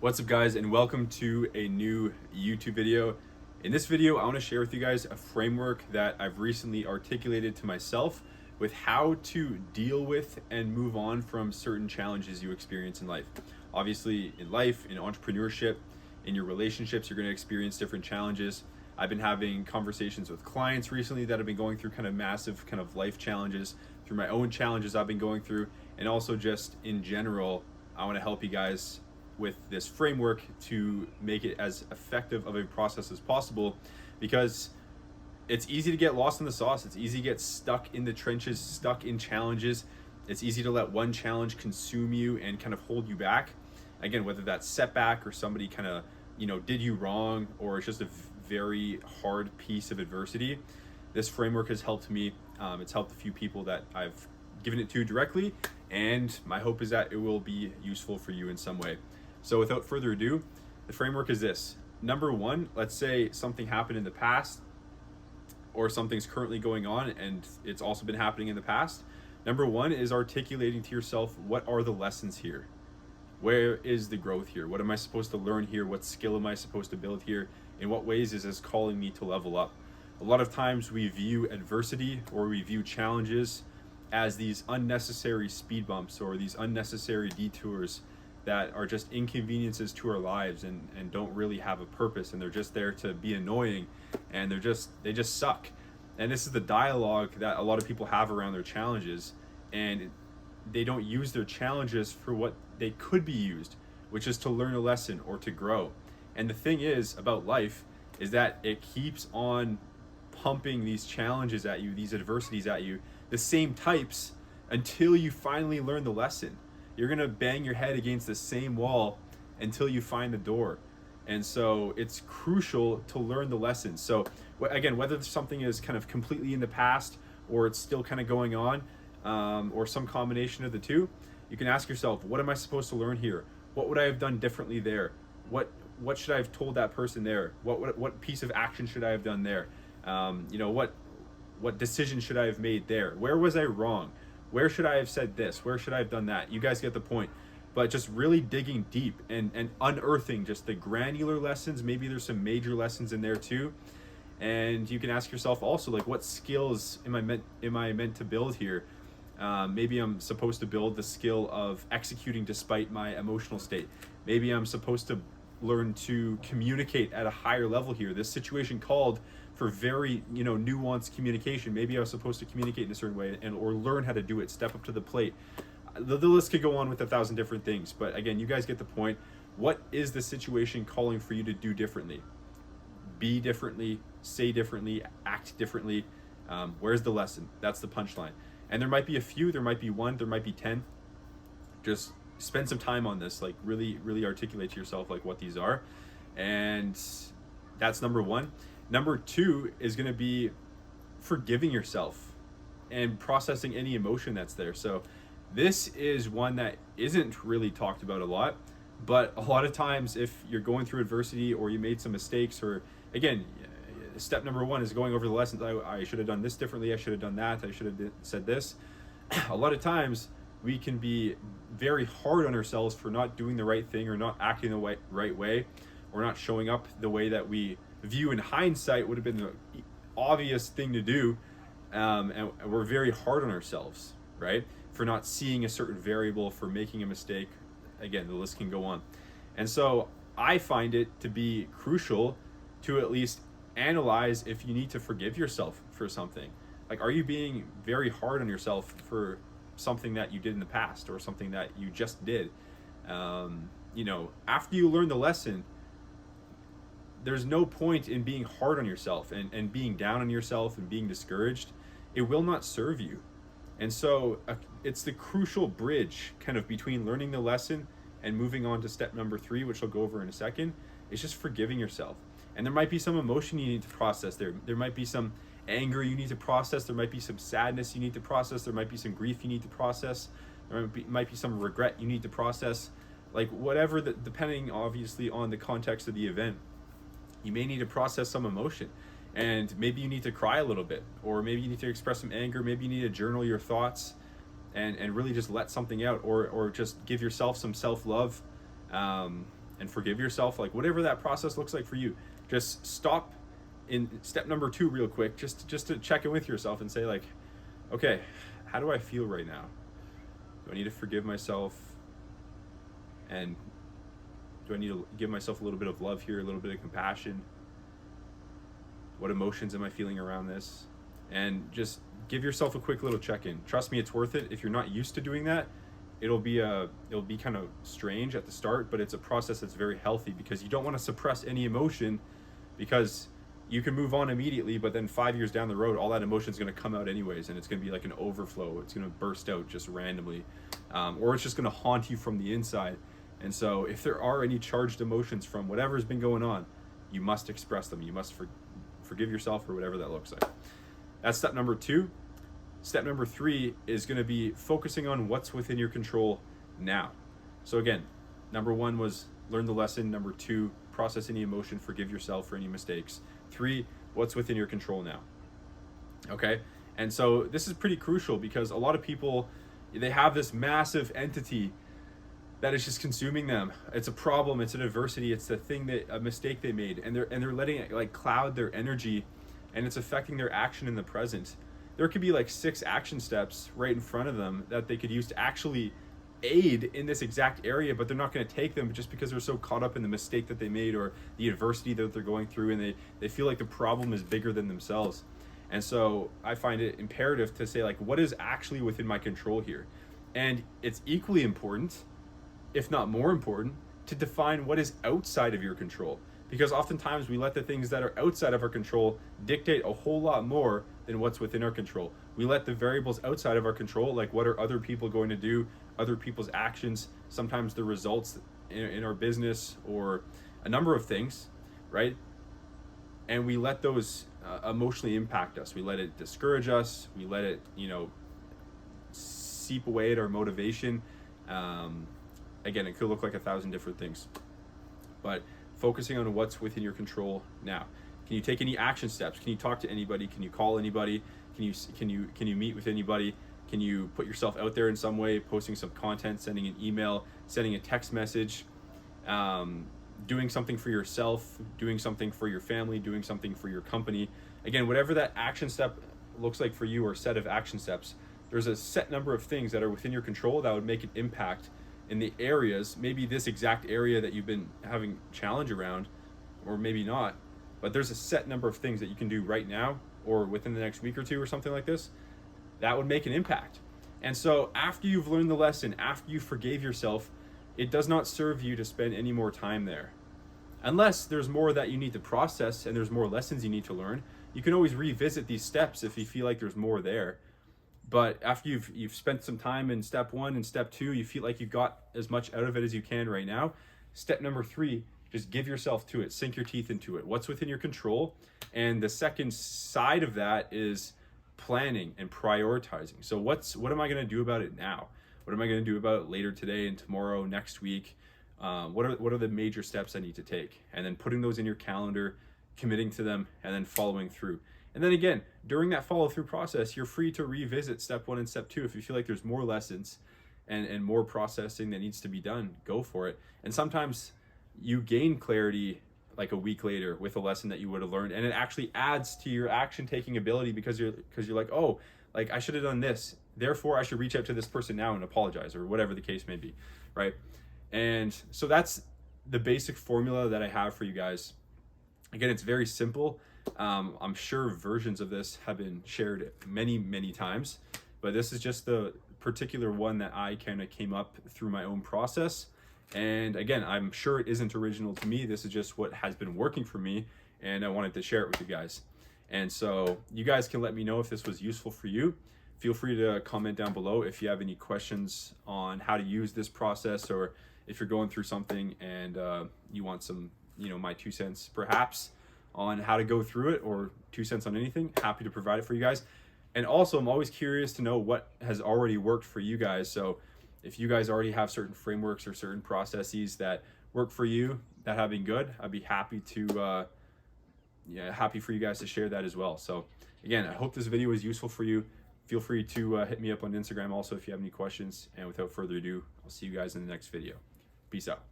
What's up guys, and welcome to a new YouTube video. In this video, I want to share with you guys a framework that I've recently articulated to myself with how to deal with and move on from certain challenges you experience in life. Obviously, in life, in entrepreneurship, in your relationships, you're going to experience different challenges. I've been having conversations with clients recently that have been going through kind of massive kind of life challenges, through my own challenges I've been going through, and also just in general, I want to help you guys with this framework to make it as effective of a process as possible, because it's easy to get lost in the sauce. It's easy to get stuck in the trenches, stuck in challenges. It's easy to let one challenge consume you and kind of hold you back. Again, whether that's setback or somebody kind of, did you wrong, or it's just a very hard piece of adversity. This framework has helped me. It's helped a few people that I've given it to directly, and my hope is that it will be useful for you in some way. So without further ado, the framework is this. Number one, let's say something happened in the past, or something's currently going on and it's also been happening in the past. Number one is articulating to yourself, what are the lessons here? Where is the growth here? What am I supposed to learn here? What skill am I supposed to build here? In what ways is this calling me to level up? A lot of times we view adversity, or we view challenges, as these unnecessary speed bumps or these unnecessary detours that are just inconveniences to our lives and don't really have a purpose, and they're just there to be annoying, and they just suck. And this is the dialogue that a lot of people have around their challenges, and they don't use their challenges for what they could be used, which is to learn a lesson or to grow. And the thing is about life is that it keeps on pumping these challenges at you, these adversities at you, the same types, until you finally learn the lesson. You're gonna bang your head against the same wall until you find the door. And so it's crucial to learn the lessons. So again, whether something is kind of completely in the past, or it's still kind of going on, or some combination of the two, you can ask yourself, what am I supposed to learn here? What would I have done differently there? What should I have told that person there? What piece of action should I have done there? What decision should I have made there? Where was I wrong? Where should I have said this? Where should I have done that? You guys get the point. But just really digging deep and unearthing just the granular lessons. Maybe there's some major lessons in there too. And you can ask yourself also, like, what skills am I meant to build here? Maybe I'm supposed to build the skill of executing despite my emotional state. Maybe I'm supposed to learn to communicate at a higher level here. This situation called for very nuanced communication. Maybe I was supposed to communicate in a certain way, or learn how to do it, step up to the plate. The list could go on with 1,000 different things, but again, you guys get the point. What is the situation calling for you to do differently? Be differently, say differently, act differently. Where's the lesson? That's the punchline. And there might be a few, there might be one, there might be 10. Just spend some time on this, like really articulate to yourself like what these are. And that's number one. Number two is going to be forgiving yourself and processing any emotion that's there. So this is one that isn't really talked about a lot, but a lot of times if you're going through adversity, or you made some mistakes, or again, step number one is going over the lessons. I should have done this differently. I should have done that. I should have said this. A lot of times we can be very hard on ourselves for not doing the right thing, or not acting the right way, or not showing up the way that we view in hindsight would have been the obvious thing to do. And we're very hard on ourselves, right? For not seeing a certain variable, for making a mistake. Again, the list can go on. And so I find it to be crucial to at least analyze if you need to forgive yourself for something. Like, are you being very hard on yourself for something that you did in the past, or something that you just did? After you learn the lesson, there's no point in being hard on yourself and being down on yourself and being discouraged. It will not serve you. And so it's the crucial bridge kind of between learning the lesson and moving on to step number 3, which I'll go over in a second. It's just forgiving yourself. And there might be some emotion you need to process there. There might be some anger you need to process. There might be some sadness you need to process. There might be some grief you need to process. There might be some regret you need to process. Like whatever, depending obviously on the context of the event, you may need to process some emotion. And maybe you need to cry a little bit, or maybe you need to express some anger. Maybe you need to journal your thoughts and really just let something out, or just give yourself some self-love. and forgive yourself, like whatever that process looks like for you. Just stop in step number 2 real quick, just to check in with yourself and say like, okay, how do I feel right now? Do I need to forgive myself? And do I need to give myself a little bit of love here, a little bit of compassion? What emotions am I feeling around this? And just give yourself a quick little check-in. Trust me, it's worth it. If you're not used to doing that, it'll be kind of strange at the start, but it's a process that's very healthy, because you don't want to suppress any emotion, because you can move on immediately, but then 5 years down the road, all that emotion is going to come out anyways, and it's going to be like an overflow. It's going to burst out just randomly, or it's just going to haunt you from the inside. And so if there are any charged emotions from whatever's been going on, you must express them. You must forgive yourself, or whatever that looks like. That's step number 2. Step number 3 is going to be focusing on what's within your control now. So again, number 1 was learn the lesson. Number 2, process any emotion, forgive yourself for any mistakes. 3, what's within your control now. Okay? And so this is pretty crucial, because a lot of people, they have this massive entity that is just consuming them. It's a problem, it's an adversity, it's the thing, that a mistake they made, and they're letting it like cloud their energy, and it's affecting their action in the present. There could be like 6 action steps right in front of them that they could use to actually aid in this exact area, but they're not going to take them just because they're so caught up in the mistake that they made, or the adversity that they're going through, and they feel like the problem is bigger than themselves. And so I find it imperative to say like, what is actually within my control here? And it's equally important, if not more important, to define what is outside of your control. Because oftentimes we let the things that are outside of our control dictate a whole lot more than what's within our control. We let the variables outside of our control, like what are other people going to do, other people's actions, sometimes the results in our business, or a number of things, right? And we let those emotionally impact us. We let it discourage us. We let it, seep away at our motivation. Again, it could look like 1,000 different things, but focusing on what's within your control now. Can you take any action steps? Can you talk to anybody? Can you call anybody? Can you meet with anybody? Can you put yourself out there in some way, posting some content, sending an email, sending a text message, doing something for yourself, doing something for your family, doing something for your company? Again, whatever that action step looks like for you, or set of action steps, there's a set number of things that are within your control that would make an impact in the areas, maybe this exact area that you've been having challenge around, or maybe not, but there's a set number of things that you can do right now, or within the next week or 2 or something like this, that would make an impact. And so after you've learned the lesson, after you forgave yourself, it does not serve you to spend any more time there. Unless there's more that you need to process and there's more lessons you need to learn. You can always revisit these steps if you feel like there's more there. But after you've spent some time in step 1 and step 2, you feel like you've got as much out of it as you can right now. Step number 3, just give yourself to it, sink your teeth into it. What's within your control? And the second side of that is planning and prioritizing. So what am I going to do about it now? What am I going to do about it later today and tomorrow, next week? What are the major steps I need to take? And then putting those in your calendar, committing to them, and then following through. And then again, during that follow through process, you're free to revisit step 1 and step 2. If you feel like there's more lessons and more processing that needs to be done, go for it. And sometimes you gain clarity like a week later with a lesson that you would have learned, and it actually adds to your action taking ability, because you're like, oh, like I should have done this, therefore I should reach out to this person now and apologize, or whatever the case may be, right? And so that's the basic formula that I have for you guys. Again, it's very simple. I'm sure versions of this have been shared many times, but this is just the particular one that I kind of came up through my own process. And again, I'm sure it isn't original to me. This is just what has been working for me, and I wanted to share it with you guys. And so you guys can let me know if this was useful for you. Feel free to comment down below if you have any questions on how to use this process, or if you're going through something and you want some, my 2 cents perhaps on how to go through it, or 2 cents on anything. Happy to provide it for you guys. And also, I'm always curious to know what has already worked for you guys. So if you guys already have certain frameworks or certain processes that work for you that have been good, I'd be happy to happy for you guys to share that as well. So again, I hope this video was useful for you. Feel free to hit me up on Instagram also if you have any questions. And without further ado, I'll see you guys in the next video. Peace out.